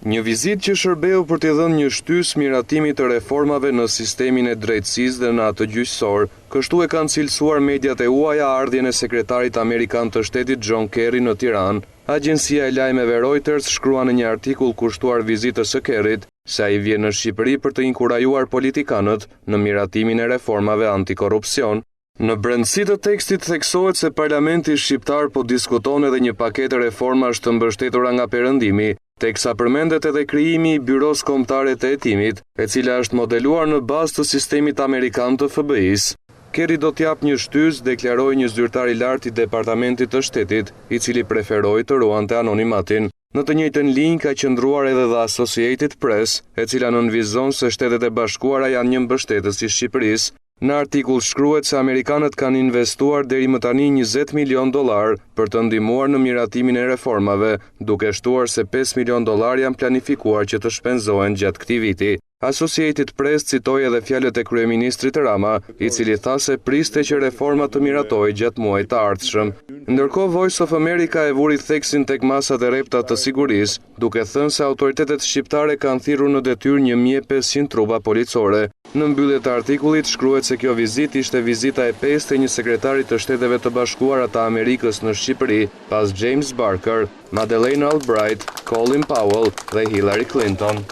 Një vizitë që shërbeu për t'i dhënë një shtysë miratimit të reformave në sistemin e drejtësisë dhe në atë gjyqësor, kështu e kanë cilësuar mediat e huaja ardhjen e sekretarit amerikan të shtetit John Kerry në Tiranë. Agjencia e lajmeve Reuters shkrua në një artikull kushtuar vizitës së Kerryt se ai vjen në Shqipëri për të inkurajuar politikanët në miratimin e reformave antikorrupsion. Në brendësi të tekstit theksohet se Parlamenti shqiptar po diskuton edhe një paketë reformash të mbështetura nga Perëndimi, teksa përmendet edhe krijimi i Byros Kombëtare të Hetimit, e cila është modeluar në bazë të sistemit amerikan të FBI-s. Kerry do t'jap një shtysë, deklaroi një zyrtar i lartë i Departamentit të Shtetit, i cili preferoi të ruante anonimatin. Në të njëjtën linjë ka qëndruar edhe The Associated Press, e cila nënvizon se Shtetet e Bashkuara janë një mbështetës i Shqipërisë. Në artikull shkruhet se amerikanët kanë investuar deri më tani $20 milion për të ndihmuar në miratimin e reformave, duke shtuar se $5 milion janë planifikuar që të shpenzohen gjatë këtij viti. Associated Press citoi edhe fjalët e kryeministrit Rama, i cili tha se priste që reforma të miratojë gjatë muajit të ardhshëm. Ndërkohë Voice of America e vuri theksin tek masat e rrepta të sigurisë, duke thënë se autoritetet shqiptare kanë thirrur në detyrë 1500 trupa policore. Në mbyllje të artikullit shkruhet se kjo vizitë ishte vizita e 5 e një sekretari të Shteteve të Bashkuara të Amerikës në Shqipëri, pas James Barker, Madeleine Albright, Colin Powell dhe Hillary Clinton.